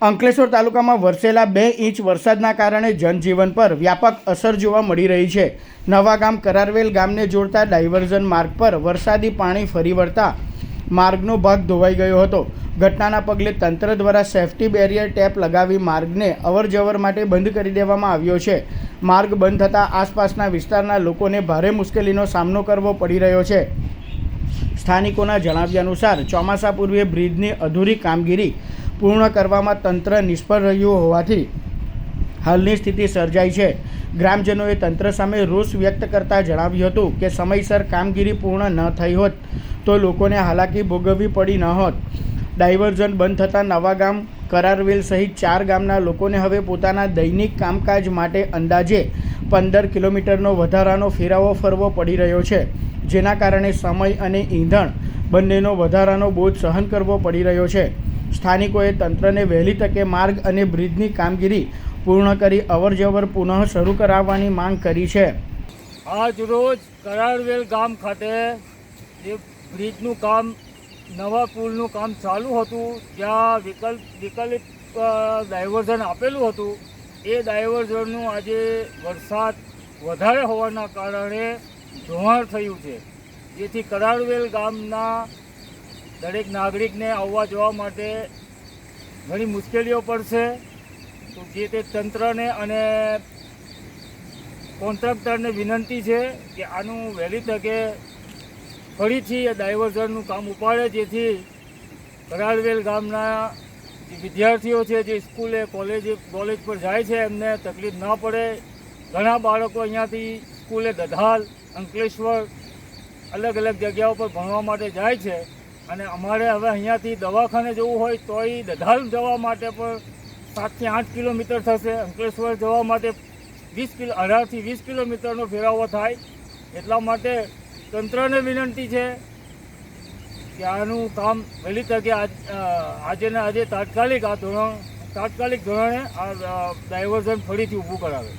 અંકલેશ્વર તાલુકામાં વરસેલા 2 ઇંચ વરસાદના કારણે જનજીવન પર વ્યાપક અસર જોવા મળી રહી છે. નવાગામ કરારવેલ ગામને જોડતા ડાયવર્ઝન માર્ગ પર વરસાદી પાણી ફરી વળતા માર્ગનો ભાગ ધોવાઈ ગયો હતો. ઘટનાના પગલે તંત્ર દ્વારા સેફટી બેરિયર ટેપ લગાવી માર્ગને અવરજવર માટે બંધ કરી દેવામાં આવ્યો છે. માર્ગ બંધ થતાં આસપાસના વિસ્તારના લોકોને ભારે મુશ્કેલીનો સામનો કરવો પડી રહ્યો છે. સ્થાનિકોના જણાવ્યા અનુસાર ચોમાસા પૂર્વે બ્રિજની અધૂરી કામગીરી પૂર્ણ કરવામાં તંત્ર નિષ્ફળ રહ્યું હોવાથી હાલની સ્થિતિ સર્જાઈ છે. ગ્રામજનોએ તંત્ર સામે રોષ વ્યક્ત કરતા જણાવ્યું હતું કે સમયસર કામગીરી પૂર્ણ ન થઈ હોત તો લોકોને હાલાકી ભોગવવી પડી ન હોત. ડાયવર્ઝન બંધ થતાં નવાગામ કરારવેલ સહિત 4 ગામના લોકોને હવે પોતાના દૈનિક કામકાજ માટે અંદાજે 15 કિલોમીટરનો વધારાનો ફેરાવો ફરવો પડી રહ્યો છે, જેના કારણે સમય અને ઈંધણ બંનેનો વધારાનો બોજ સહન કરવો પડી રહ્યો છે. સ્થાનિકોએ તંત્રને વહેલી તકે માર્ગ અને બ્રિજની કામગીરી પૂર્ણ કરી અવરજવર પુનઃ શરૂ કરાવવાની માંગ કરી છે. આજ રોજ કરારવેલ ગામ ખાતે જે બ્રિજનું કામ, નવા પુલનું કામ ચાલુ હતું, જ્યાં વિકલ્પ ડાયવર્ઝન આપેલું હતું, એ ડાયવર્ઝનનું આજે વરસાદ વધારે હોવાના કારણે ધોવાણ થયું છે, જેથી કરારવેલ ગામના દરેક નાગરિકને આવવા જવા માટે ઘણી મુશ્કેલીઓ પડશે. તો જે તે તંત્રને અને કોન્ટ્રાક્ટરને વિનંતી છે કે આનું વહેલી તકે ફરીથી એ ડાયવર્ઝનનું કામ ઉપાડે, જેથી કરારવેલ ગામના જે વિદ્યાર્થીઓ છે, જે સ્કૂલે કોલેજ પર જાય છે, એમને તકલીફ ન પડે. ઘણા બાળકો અહીંયાથી સ્કૂલે દધાલ, અંકલેશ્વર, અલગ અલગ જગ્યાઓ પર ભણવા માટે જાય છે, અને અમારે હવે અહીંયાથી દવાખાને જવું હોય તોય દધાલ જવા માટે પણ 7 થી 8 કિલોમીટર થશે. અંકલેશ્વર જવા માટે 18 થી 20 કિલોમીટરનો ફેરાવો થાય. એટલા માટે તંત્રને વિનંતી છે કે આનું કામ વહેલી તકે આજે તાત્કાલિક ધોરણે આ ડાયવર્ઝન ફરીથી ઊભું કરાવે.